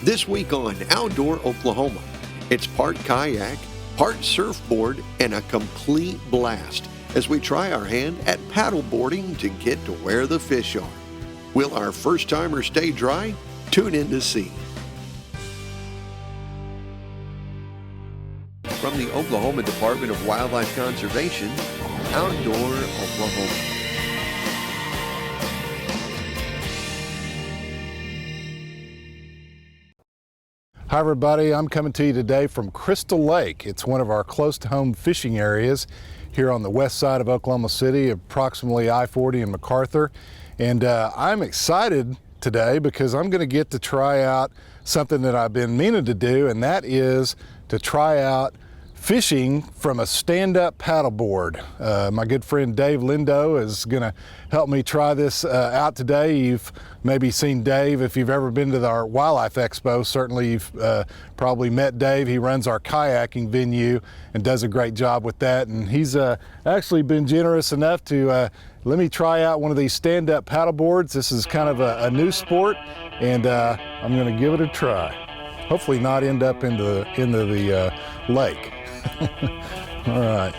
This week on Outdoor Oklahoma, it's part kayak, part surfboard, and a complete blast as we try our hand at paddleboarding to get to where the fish are. Will our first-timers stay dry? Tune in to see. From the Oklahoma Department of Wildlife Conservation, Outdoor Oklahoma. Hi everybody, I'm coming to you today from Crystal Lake. It's one of our close to home fishing areas here on the west side of Oklahoma City, approximately I-40 and MacArthur. And I'm excited today because I'm going to get to try out something that I've been meaning to do, and that is to try out fishing from a stand-up paddleboard. My good friend Dave Lindo is going to help me try this out today. You've maybe seen Dave if you've ever been to our Wildlife Expo. Certainly you've probably met Dave. He runs our kayaking venue and does a great job with that. And he's actually been generous enough to let me try out one of these stand-up paddleboards. This is kind of a new sport, and I'm going to give it a try. Hopefully not end up into the lake. All right.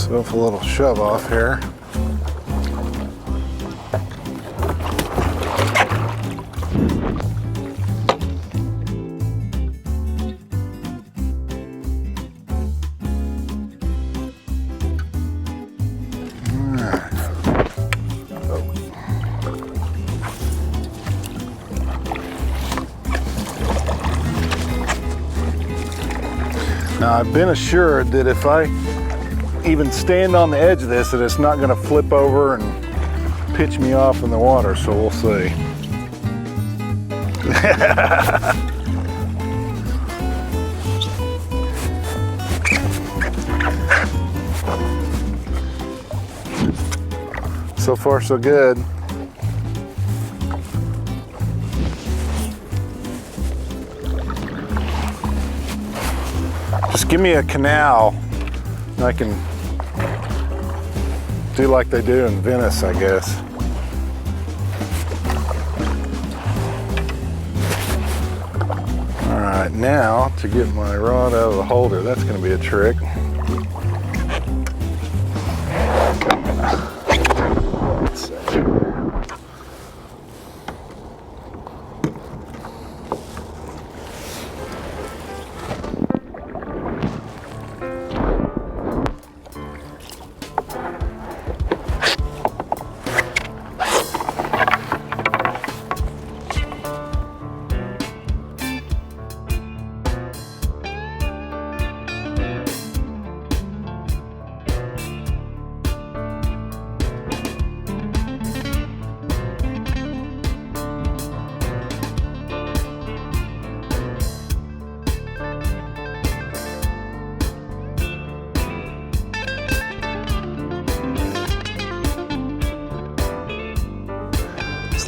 Myself a little shove off here. Now I've been assured that if I even stand on the edge of this, that it's not going to flip over and pitch me off in the water, so we'll see. So far so good. Just give me a canal and I can do like they do in Venice, I guess. All right, now to get my rod out of the holder, that's going to be a trick. Let's see.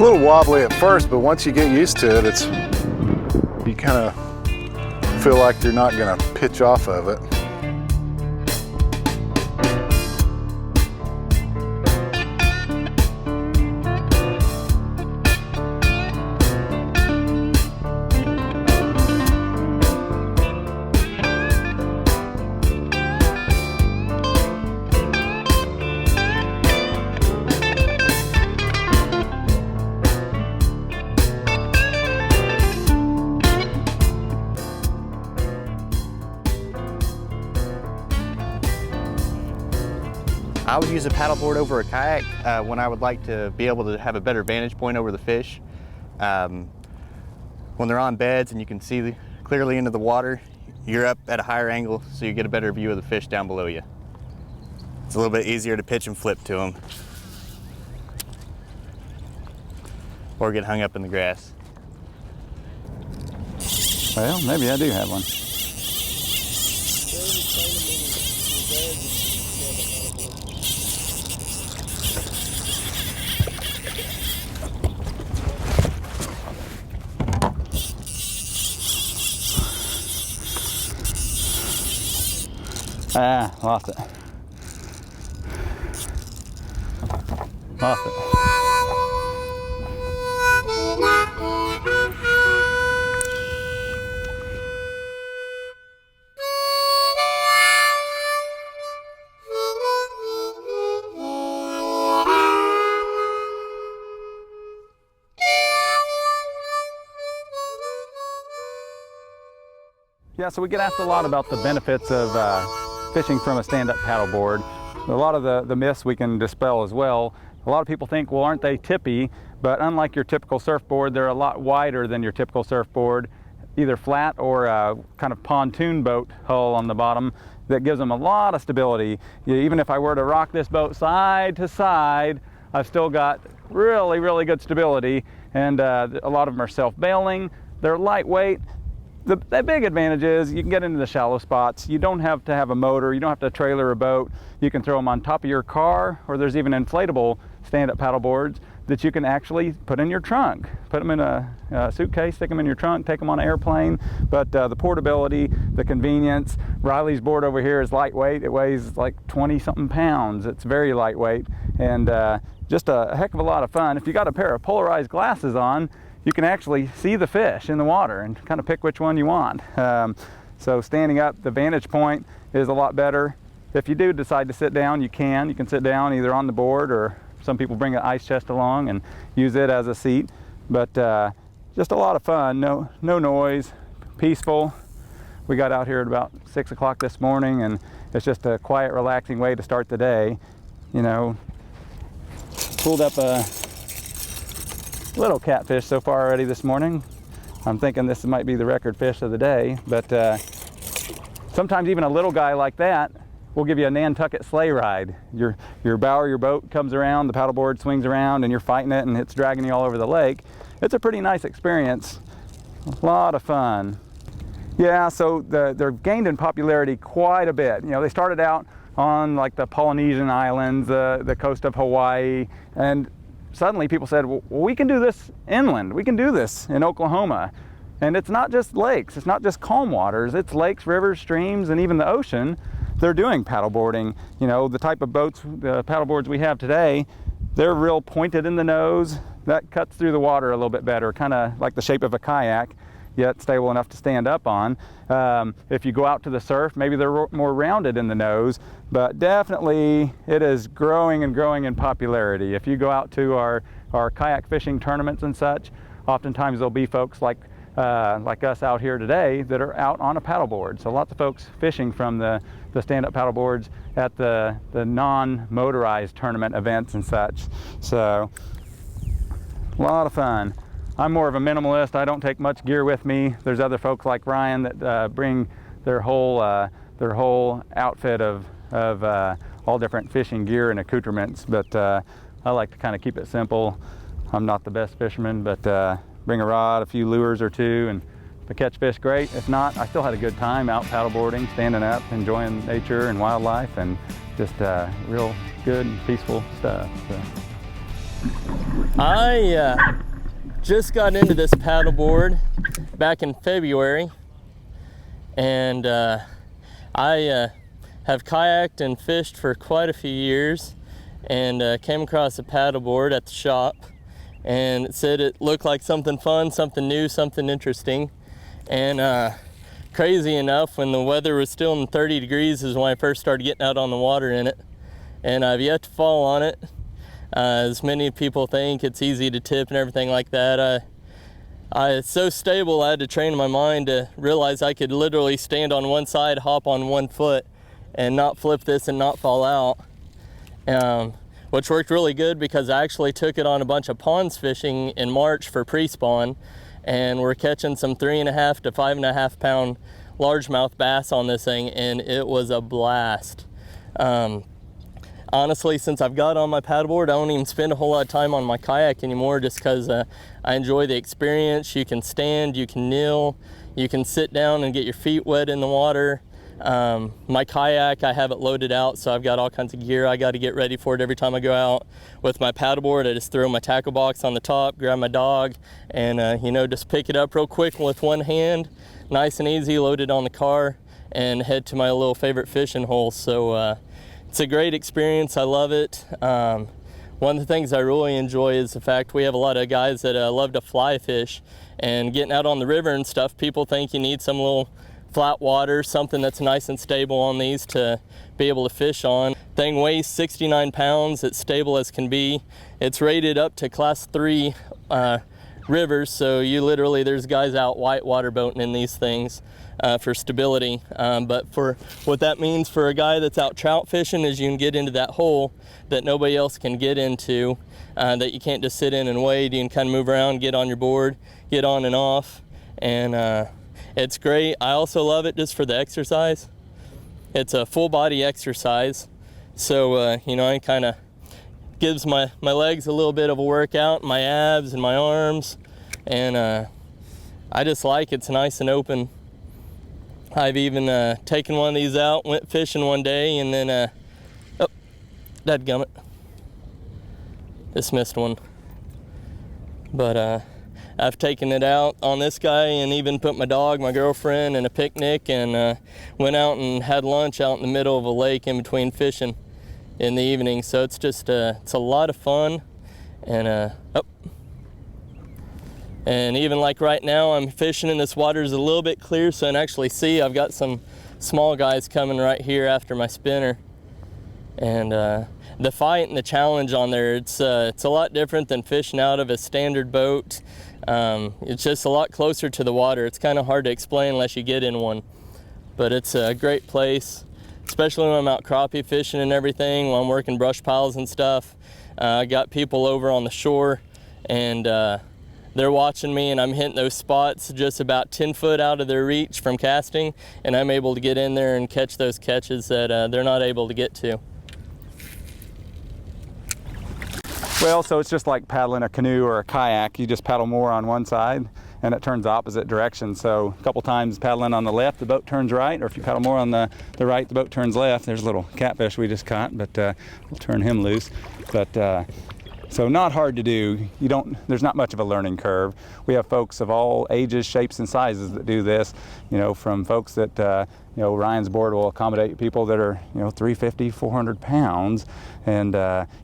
a little wobbly at first, but once you get used to it, you kind of feel like you're not going to pitch off of it. I would use a paddleboard over a kayak when I would like to be able to have a better vantage point over the fish. When they're on beds and you can see clearly into the water, you're up at a higher angle so you get a better view of the fish down below you. It's a little bit easier to pitch and flip to them or get hung up in the grass. Well, maybe I do have one. Ah, lost it. Lost it. Yeah, so we get asked a lot about the benefits of fishing from a stand-up paddleboard. A lot of the myths we can dispel as well. A lot of people think, well, aren't they tippy? But unlike your typical surfboard, they're a lot wider than your typical surfboard, either flat or a kind of pontoon boat hull on the bottom that gives them a lot of stability. Even if I were to rock this boat side to side, I've still got really, really good stability, and a lot of them are self-bailing. They're lightweight. The big advantage is you can get into the shallow spots. You don't have to have a motor. You don't have to trailer a boat. You can throw them on top of your car, or there's even inflatable stand-up paddleboards that you can actually put in your trunk. Put them in a suitcase, stick them in your trunk, take them on an airplane. But the portability, the convenience. Riley's board over here is lightweight. It weighs like 20-something pounds. It's very lightweight and just a heck of a lot of fun. If you got a pair of polarized glasses on, you can actually see the fish in the water and kind of pick which one you want. So standing up, the vantage point is a lot better. If you do decide to sit down, you can sit down either on the board, or some people bring an ice chest along and use it as a seat. But just a lot of fun, no noise, peaceful. We got out here at about 6 o'clock this morning, and it's just a quiet, relaxing way to start the day. You know, pulled up a little catfish so far already this morning. I'm thinking this might be the record fish of the day, but sometimes even a little guy like that will give you a Nantucket sleigh ride. Your bow of your boat comes around, the paddleboard swings around, and you're fighting it, and it's dragging you all over the lake. It's a pretty nice experience, a lot of fun. Yeah, so they're gained in popularity quite a bit. You know, they started out on like the Polynesian islands, the coast of Hawaii, and suddenly people said, well, we can do this inland. We can do this in Oklahoma. And it's not just lakes. It's not just calm waters. It's lakes, rivers, streams, and even the ocean. They're doing paddleboarding. You know, the type of boats, the paddleboards we have today, they're real pointed in the nose. That cuts through the water a little bit better, kind of like the shape of a kayak, yet stable enough to stand up on. If you go out to the surf, maybe they're more rounded in the nose, but definitely it is growing and growing in popularity. If you go out to our kayak fishing tournaments and such, oftentimes there'll be folks like us out here today that are out on a paddleboard. So lots of folks fishing from the stand-up paddleboards at the non-motorized tournament events and such. So a lot of fun. I'm more of a minimalist. I don't take much gear with me. There's other folks like Ryan that bring their whole outfit of all different fishing gear and accoutrements, but I like to kind of keep it simple. I'm not the best fisherman, but bring a rod, a few lures or two, and if I catch fish, great. If not, I still had a good time out paddleboarding, standing up, enjoying nature and wildlife, and just real good, peaceful stuff. So. I just got into this paddleboard back in February, and I have kayaked and fished for quite a few years, and came across a paddleboard at the shop, and it said it looked like something fun, something new, something interesting. And crazy enough, when the weather was still in 30 degrees is when I first started getting out on the water in it, and I've yet to fall on it. As many people think, it's easy to tip and everything like that. It's so stable, I had to train my mind to realize I could literally stand on one side, hop on one foot, and not flip this and not fall out. Which worked really good because I actually took it on a bunch of ponds fishing in March for pre-spawn, and we're catching some 3.5 to 5.5 pound largemouth bass on this thing, and it was a blast. Honestly, since I've got on my paddleboard, I don't even spend a whole lot of time on my kayak anymore, just because I enjoy the experience. You can stand, you can kneel, you can sit down and get your feet wet in the water. My kayak, I have it loaded out, so I've got all kinds of gear I got to get ready for it every time I go out. With my paddleboard, I just throw my tackle box on the top, grab my dog, and just pick it up real quick with one hand, nice and easy, load it on the car, and head to my little favorite fishing hole. So it's a great experience. I love it. One of the things I really enjoy is the fact we have a lot of guys that love to fly fish, and getting out on the river and stuff, people think you need some little flat water, something that's nice and stable on these to be able to fish on. Thing weighs 69 pounds, it's stable as can be. It's rated up to class 3 rivers, so there's guys out whitewater boating in these things for stability. But for what that means for a guy that's out trout fishing is you can get into that hole that nobody else can get into, that you can't just sit in and wade. You can kind of move around, get on your board, get on and off, and it's great. I also love it just for the exercise. It's a full body exercise, so it kind of gives my legs a little bit of a workout, my abs and my arms, and I just like it's nice and open. I've even taken one of these out, went fishing one day, and then dadgummit, just missed one. But I've taken it out on this guy and even put my dog, my girlfriend, and a picnic, and went out and had lunch out in the middle of a lake in between fishing in the evening. So it's just it's a lot of fun, and and even like right now I'm fishing and this water is a little bit clear, so I can actually see I've got some small guys coming right here after my spinner. And the fight and the challenge on there, it's a lot different than fishing out of a standard boat. It's just a lot closer to the water. It's kind of hard to explain unless you get in one, but it's a great place, especially when I'm out crappie fishing and everything, when I'm working brush piles and stuff. I got people over on the shore, and they're watching me, and I'm hitting those spots just about 10 foot out of their reach from casting, and I'm able to get in there and catch those catches that they're not able to get to. Well, so it's just like paddling a canoe or a kayak. You just paddle more on one side and it turns opposite direction. So a couple times paddling on the left, the boat turns right, or if you paddle more on the right, the boat turns left. There's a little catfish we just caught, but we'll turn him loose. But so not hard to do. There's not much of a learning curve. We have folks of all ages, shapes, and sizes that do this. From folks that Ryan's board will accommodate people that are 350, 400 pounds, and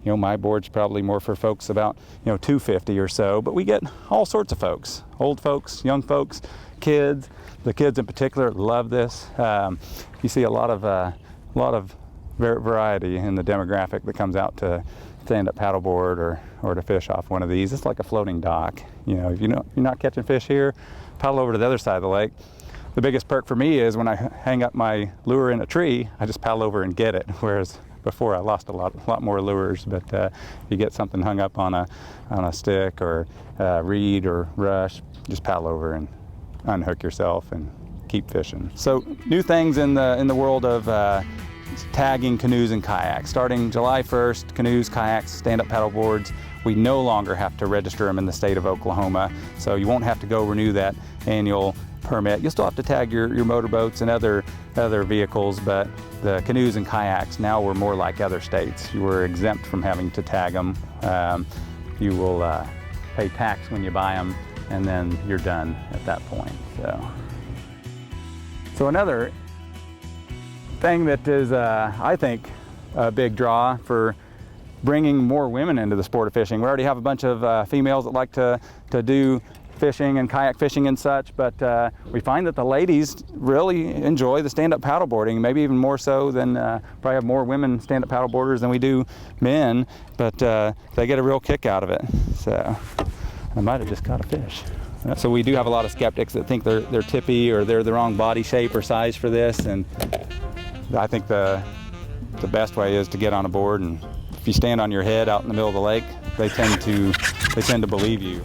my board's probably more for folks about 250 or so. But we get all sorts of folks, old folks, young folks, kids. The kids in particular love this. You see a lot of variety in the demographic that comes out to stand-up paddleboard or to fish off one of these. It's like a floating dock. If you're not catching fish here, paddle over to the other side of the lake. The biggest perk for me is when I hang up my lure in a tree, I just paddle over and get it. Whereas before I lost a lot more lures. But you get something hung up on a stick or reed or rush, just paddle over and unhook yourself and keep fishing. So new things in the world of tagging canoes and kayaks. Starting July 1st, canoes, kayaks, stand-up paddleboards, we no longer have to register them in the state of Oklahoma, so you won't have to go renew that annual permit. You'll still have to tag your motorboats and other vehicles, but the canoes and kayaks, now we're more like other states. You were exempt from having to tag them. you will pay tax when you buy them, and then you're done at that point. So another thing that is, I think, a big draw for bringing more women into the sport of fishing. We already have a bunch of females that like to do fishing and kayak fishing and such, but we find that the ladies really enjoy the stand-up paddleboarding, maybe even more so than, probably have more women stand-up paddleboarders than we do men, but they get a real kick out of it. So I might have just caught a fish. So we do have a lot of skeptics that think they're tippy or they're the wrong body shape or size for this, and I think the best way is to get on a board, and if you stand on your head out in the middle of the lake, they tend to believe you.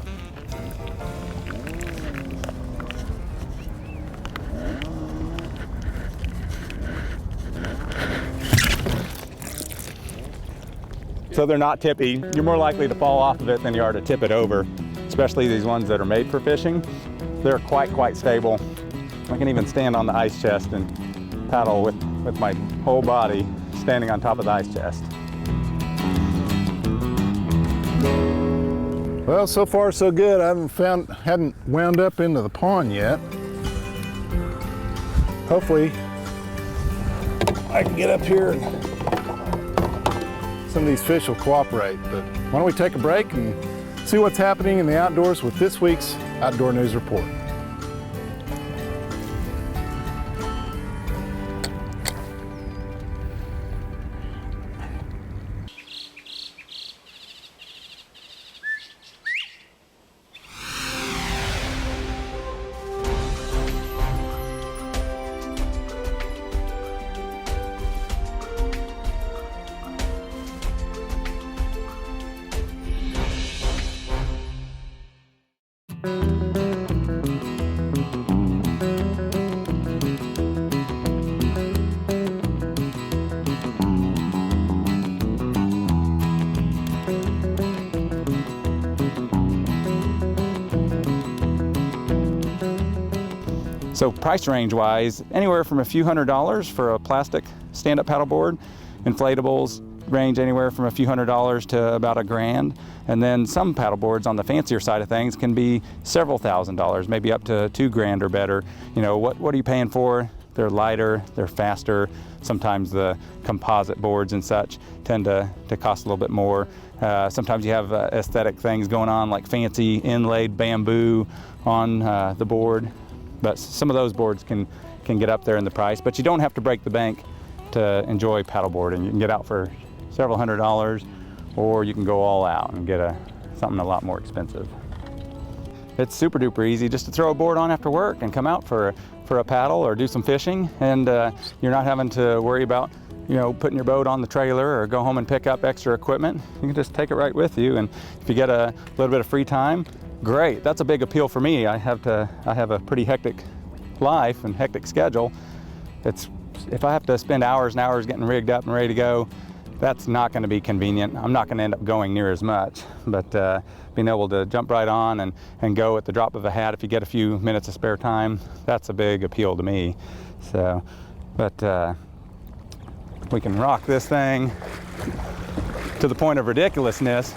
So they're not tippy. You're more likely to fall off of it than you are to tip it over, especially these ones that are made for fishing. They're quite stable. I can even stand on the ice chest and paddle with my whole body standing on top of the ice chest. Well, so far so good. I hadn't wound up into the pond yet. Hopefully I can get up here and some of these fish will cooperate. But why don't we take a break and see what's happening in the outdoors with this week's Outdoor News Report. So price range wise, anywhere from a few $100s for a plastic stand-up paddleboard. Inflatables range anywhere from a few $100s to about $1,000. And then some paddleboards on the fancier side of things can be several $1,000s, maybe up to $2,000 or better. You know, what are you paying for? They're lighter, they're faster. Sometimes the composite boards and such tend to cost a little bit more. Sometimes you have aesthetic things going on, like fancy inlaid bamboo on the board. But some of those boards can get up there in the price, but you don't have to break the bank to enjoy paddleboarding. You can get out for several $100s, or you can go all out and get something a lot more expensive. It's super duper easy just to throw a board on after work and come out for a paddle or do some fishing, and you're not having to worry about, you know, putting your boat on the trailer or go home and pick up extra equipment. You can just take it right with you, and if you get a little bit of free time, great. That's a big appeal for me. I have a pretty hectic life and hectic schedule. If I have to spend hours and hours getting rigged up and ready to go, that's not going to be convenient. I'm not going to end up going near as much, but being able to jump right on and go at the drop of a hat if you get a few minutes of spare time, that's a big appeal to me. So, but we can rock this thing to the point of ridiculousness,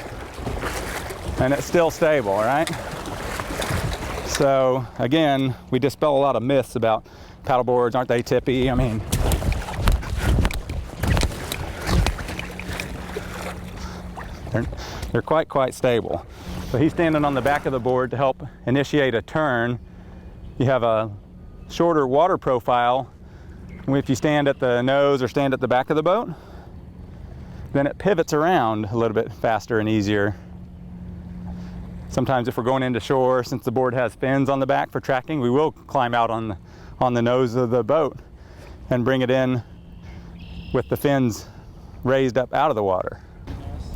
and it's still stable, all right? So again, we dispel a lot of myths about paddleboards. Aren't they tippy? I mean, they're quite stable. So he's standing on the back of the board to help initiate a turn. You have a shorter water profile. If you stand at the nose or stand at the back of the boat, then it pivots around a little bit faster and easier. Sometimes if we're going into shore, since the board has fins on the back for tracking, we will climb out on the nose of the boat and bring it in with the fins raised up out of the water.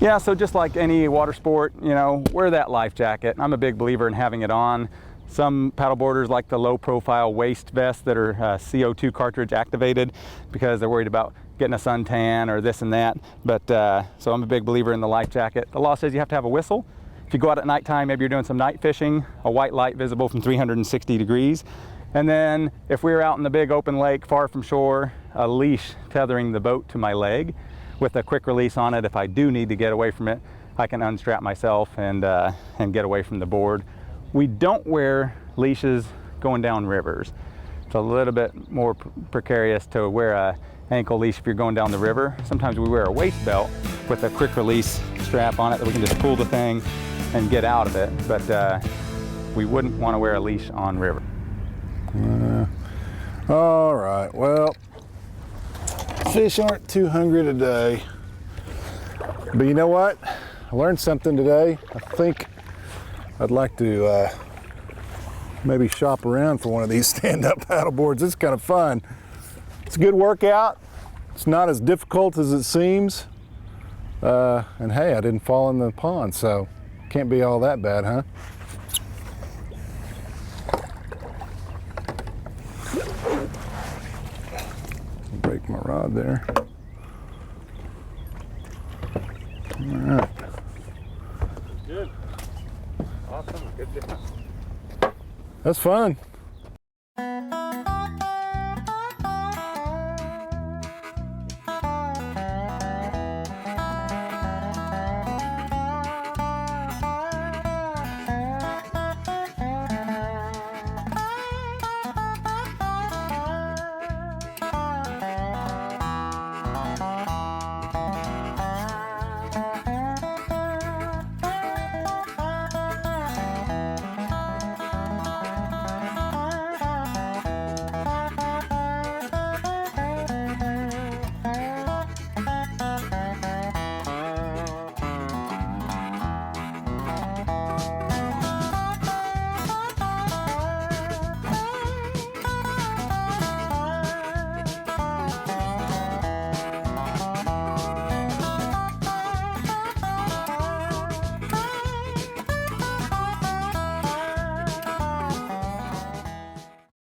Yeah, so just like any water sport, you know, wear that life jacket. I'm a big believer in having it on. Some paddleboarders like the low profile waist vests that are CO2 cartridge activated because they're worried about getting a suntan or this and that. But so I'm a big believer in the life jacket. The law says you have to have a whistle. If you go out at nighttime, maybe you're doing some night fishing, a white light visible from 360 degrees. And then if we're out in the big open lake far from shore, a leash tethering the boat to my leg with a quick release on it if I do need to get away from it. I can unstrap myself and get away from the board. We don't wear leashes going down rivers. It's a little bit more precarious to wear a ankle leash if you're going down the river. Sometimes we wear a waist belt with a quick release strap on it that we can just pull the thing and get out of it, but we wouldn't want to wear a leash on river. All right, well, fish aren't too hungry today, but you know what? I learned something today. I think I'd like to maybe shop around for one of these stand-up paddle boards. It's kind of fun. It's a good workout. It's not as difficult as it seems. And hey, I didn't fall in the pond, so can't be all that bad, huh? Break my rod there. All right. Good. Awesome. Good job. That's fun.